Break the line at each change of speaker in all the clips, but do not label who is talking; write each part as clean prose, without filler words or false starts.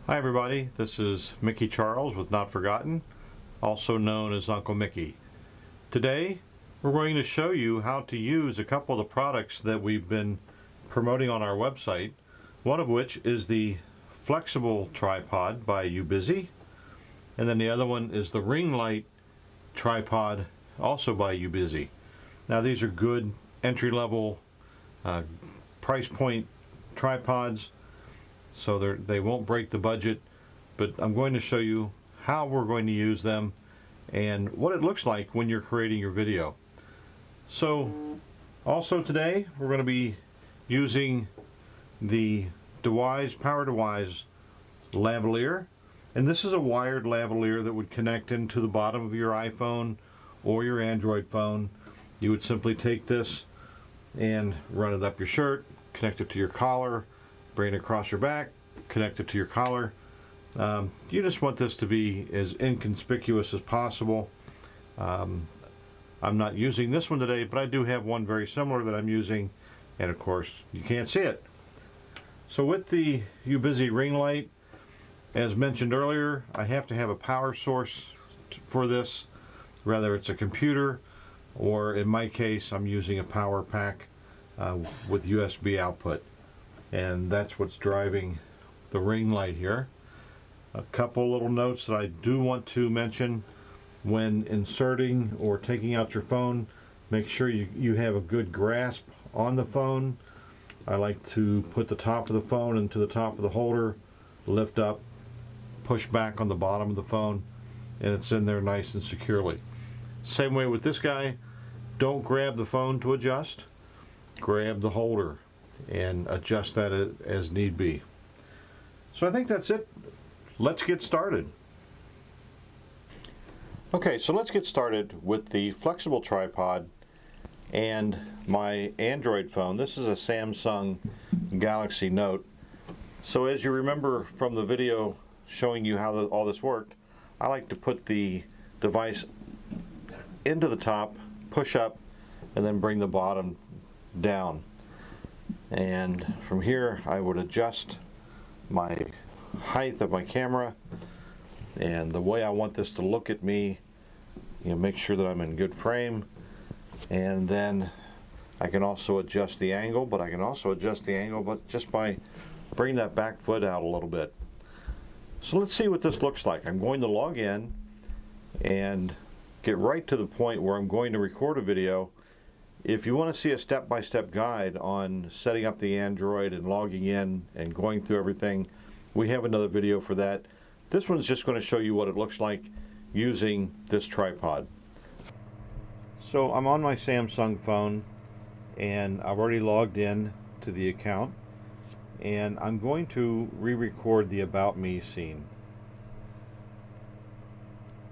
Hi everybody, this is Mickey Charles with Notforgotten, also known as Uncle Mickey. Today we're going to show you how to use a couple of the products that we've been promoting on our website, one of which is the flexible tripod by Ubizzy, and then the other one is the ring light tripod, also by Ubizzy. Now these are good entry-level price point tripods, so they won't break the budget, but I'm going to show you how we're going to use them and what it looks like when you're creating your video. So also today we're going to be using the Power DeWise lavalier, and this is a wired lavalier that would connect into the bottom of your iPhone or your Android phone. You would simply take this and run it up your shirt, connect it to your collar, bring it across your back, connect it to your collar. You just want this to be as inconspicuous as possible. I'm not using this one today, but I do have one very similar that I'm using, and of course you can't see it. So with the Ubizzy ring light, as mentioned earlier, I have to have a power source for this, whether it's a computer or in my case I'm using a power pack with USB output. And that's what's driving the ring light here. A couple little notes that I do want to mention: when inserting or taking out your phone, make sure you have a good grasp on the phone. I like to put the top of the phone into the top of the holder, lift up, push back on the bottom of the phone, and it's in there nice and securely. Same way with this guy. Don't grab the phone to adjust, grab the holder and adjust that as need be. So I think that's it. Let's get started. Okay, so let's get started with the flexible tripod and my Android phone. This is a Samsung Galaxy Note. So as you remember from the video showing you how all this worked, I like to put the device into the top, push up, and then bring the bottom down. And from here I would adjust my height of my camera and the way I want this to look at me, make sure that I'm in good frame. And then I can also adjust the angle, but just by bringing that back foot out a little bit. So let's see what this looks like. I'm going to log in and get right to the point where I'm going to record a video. If you want to see a step-by-step guide on setting up the Android and logging in and going through everything, we have another video for that. This one's just going to show you what it looks like using this tripod. So I'm on my Samsung phone and I've already logged in to the account, and I'm going to re-record the About Me scene.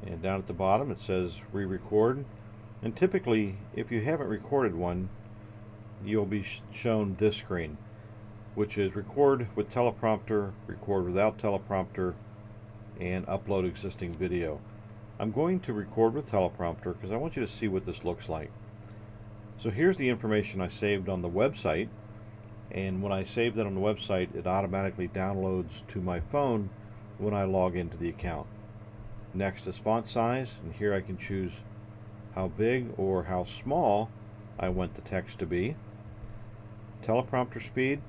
And down at the bottom it says re-record. And typically, if you haven't recorded one, you'll be shown this screen, which is record with teleprompter, record without teleprompter, and upload existing video. I'm going to record with teleprompter because I want you to see what this looks like. So here's the information I saved on the website, and when I save that on the website, it automatically downloads to my phone when I log into the account. Next is font size, and here I can choose how big or how small I want the text to be. Teleprompter speed,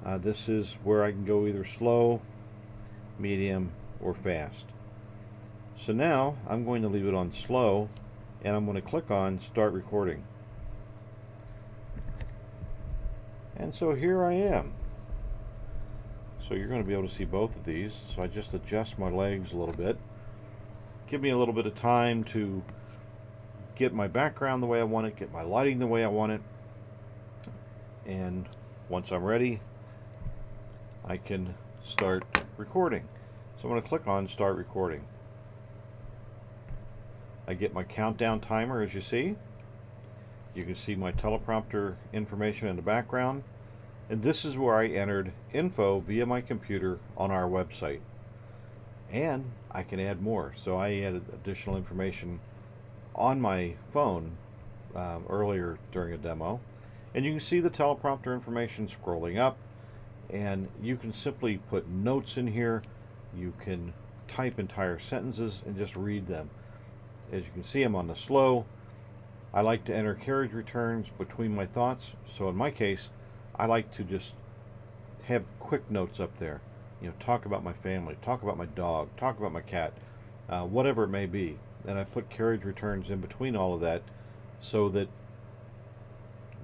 this is where I can go either slow, medium, or fast. So now I'm going to leave it on slow, and I'm going to click on start recording. And so here I am. So you're going to be able to see both of these. So I just adjust my legs a little bit. Give me a little bit of time to get my background the way I want it, get my lighting the way I want it, and once I'm ready, I can start recording. So I'm going to click on start recording. I get my countdown timer, as you see. You can see my teleprompter information in the background, and this is where I entered info via my computer on our website. And I can add more, so I added additional information on my phone earlier during a demo, and you can see the teleprompter information scrolling up, and you can simply put notes in here You can type entire sentences and just read them. As you can see, I'm on the slow. I like to enter carriage returns between my thoughts. So in my case, I like to just have quick notes up there. You know, talk about my family, talk about my dog, talk about my cat, whatever it may be. And I put carriage returns in between all of that so that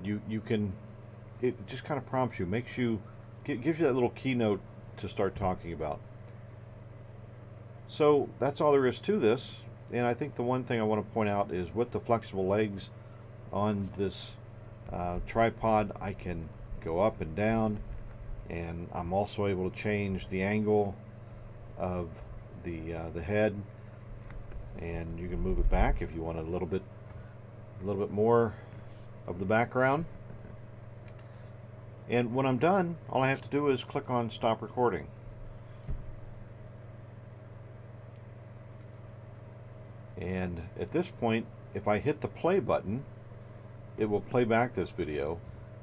you can, it just kind of prompts you, makes you, gives you that little keynote to start talking about. So that's all there is to this. And I think the one thing I want to point out is with the flexible legs on this tripod, I can go up and down, and I'm also able to change the angle of the head, and you can move it back if you want a little bit more of the background. And when I'm done, all I have to do is click on stop recording. And at this point, if I hit the play button, it will play back this video,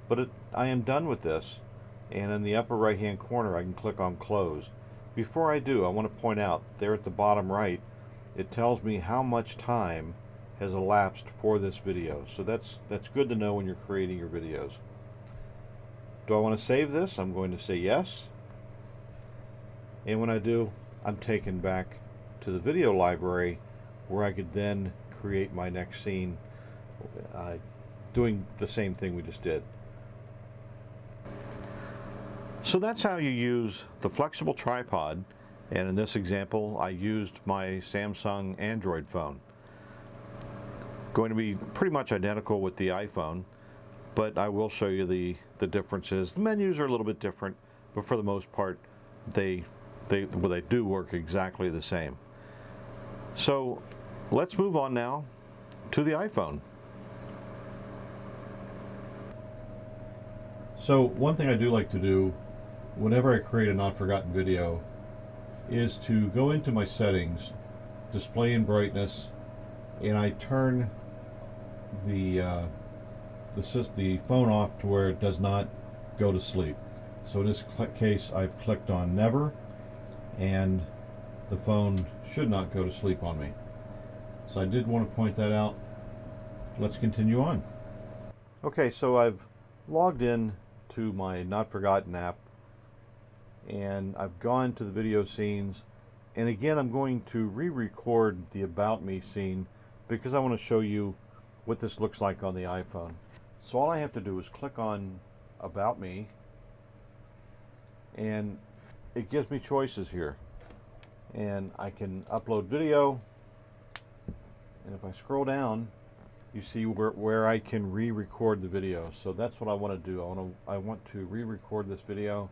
but I am done with this. And in the upper right hand corner, I can click on close. Before I do, I want to point out there at the bottom right, it tells me how much time has elapsed for this video. So that's good to know when you're creating your videos. Do I want to save this? I'm going to say yes. And when I do, I'm taken back to the video library where I could then create my next scene doing the same thing we just did. So that's how you use the flexible tripod, and in this example I used my Samsung Android phone. Going to be pretty much identical with the iPhone, but I will show you the differences. The menus are a little bit different, but for the most part they do work exactly the same. So let's move on now to the iPhone. So one thing I do like to do whenever I create a Not Forgotten video is to go into my settings, display and brightness, and I turn the phone off to where it does not go to sleep. So in this case, I've clicked on never, and the phone should not go to sleep on me. So I did want to point that out. Let's continue on. Okay, so I've logged in to my Not Forgotten app, and I've gone to the video scenes, and again I'm going to re-record the About Me scene because I want to show you what this looks like on the iPhone. So all I have to do is click on About Me, and it gives me choices here, and I can upload video, and if I scroll down you see where I can re-record the video. So that's what I want to do. I want to re-record this video,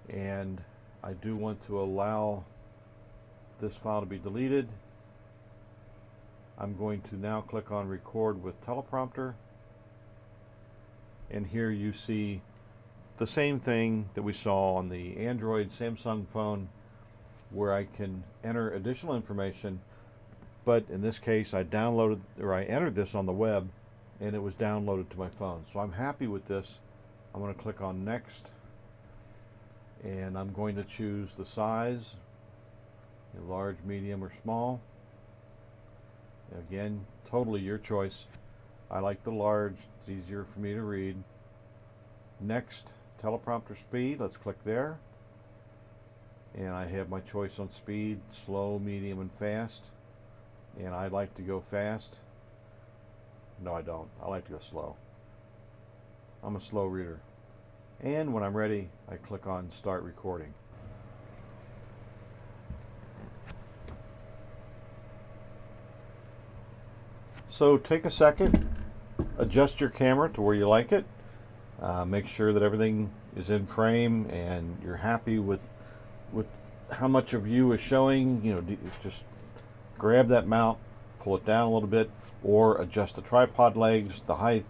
and I do want to allow this file to be deleted. I'm going to now click on record with teleprompter, and here you see the same thing that we saw on the Android Samsung phone, where I can enter additional information. But in this case, I entered this on the web, and it was downloaded to my phone. So I'm happy with this. I'm going to click on next, and I'm going to choose the size, large, medium, or small. Again, totally your choice. I like the large. It's easier for me to read. Next, teleprompter speed. Let's click there. And I have my choice on speed, slow, medium, and fast. And I like to go fast. No, I don't. I like to go slow. I'm a slow reader. And when I'm ready, I click on start recording. So take a second, adjust your camera to where you like it. Make sure that everything is in frame and you're happy with how much of you is showing. You know, just grab that mount, pull it down a little bit, or adjust the tripod legs, the height,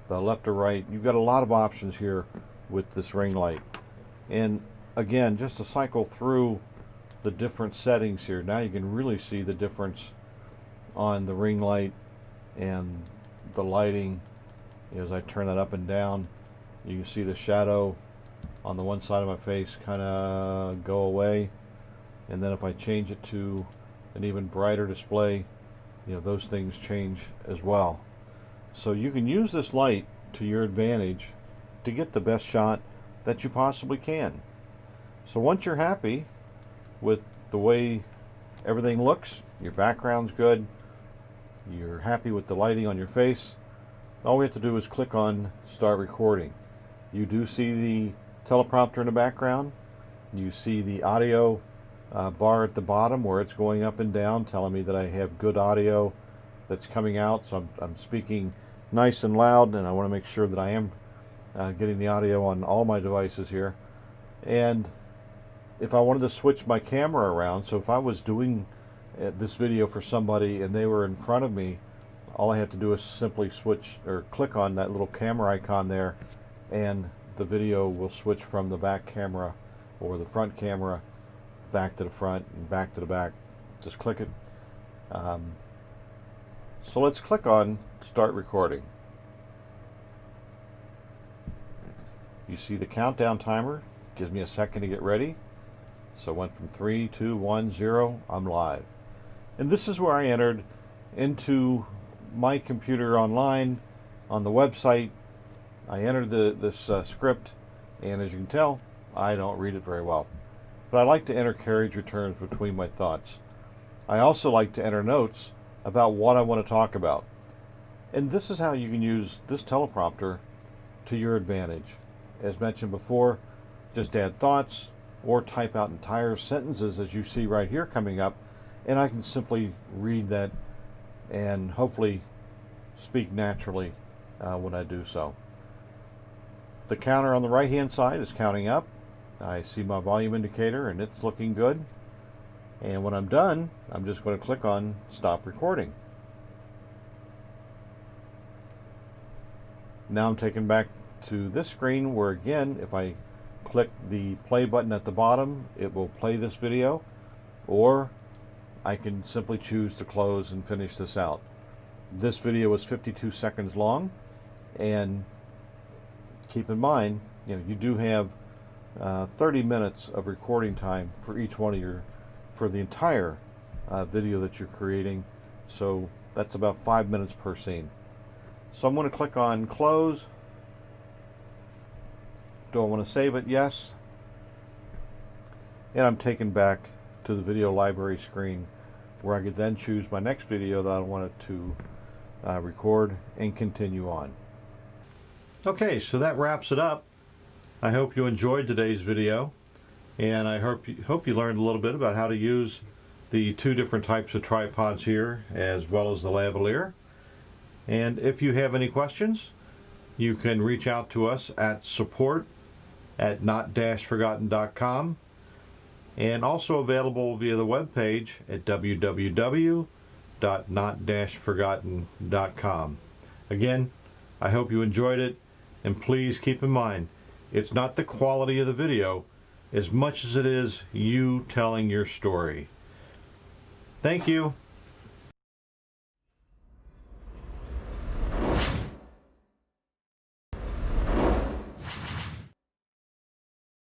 the left or right. You've got a lot of options here with this ring light. And again, just to cycle through the different settings here, now you can really see the difference on the ring light and the lighting. As I turn that up and down, you can see the shadow on the one side of my face kind of go away. And then if I change it to an even brighter display, those things change as well. So you can use this light to your advantage to get the best shot that you possibly can. So once you're happy with the way everything looks, your background's good, you're happy with the lighting on your face, all we have to do is click on Start Recording. You do see the teleprompter in the background. You see the audio bar at the bottom where it's going up and down, telling me that I have good audio that's coming out. So I'm speaking nice and loud, and I want to make sure that I am getting the audio on all my devices here. And if I wanted to switch my camera around, so if I was doing this video for somebody and they were in front of me, all I have to do is simply switch or click on that little camera icon there, and the video will switch from the back camera or the front camera back to the front and back to the back. Just click it. So let's click on Start Recording. You see the countdown timer gives me a second to get ready. So it went from 3, 2, 1, 0. I'm live. And this is where I entered into my computer online on the website. I entered this script, and as you can tell, I don't read it very well. But I like to enter carriage returns between my thoughts. I also like to enter notes about what I want to talk about. And this is how you can use this teleprompter to your advantage. As mentioned before, just add thoughts or type out entire sentences as you see right here coming up, and I can simply read that and hopefully speak naturally when I do so. The counter on the right hand side is counting up. I see my volume indicator and it's looking good. And when I'm done, I'm just going to click on Stop Recording. Now I'm taken back to this screen where, again, if I click the play button at the bottom, it will play this video, or I can simply choose to close and finish this out. This video is 52 seconds long, and keep in mind, you do have 30 minutes of recording time for each one of for the entire video that you're creating. So that's about 5 minutes per scene. So I'm going to click on Close. Do I want to save it? Yes. And I'm taken back to the video library screen where I could then choose my next video that I wanted to record and continue on. Okay, so that wraps it up. I hope you enjoyed today's video, and I hope you learned a little bit about how to use the two different types of tripods here, as well as the lavalier. And if you have any questions, you can reach out to us at support@not-forgotten.com, and also available via the webpage at www.not-forgotten.com. Again, I hope you enjoyed it, and please keep in mind, it's not the quality of the video as much as it is you telling your story. Thank you.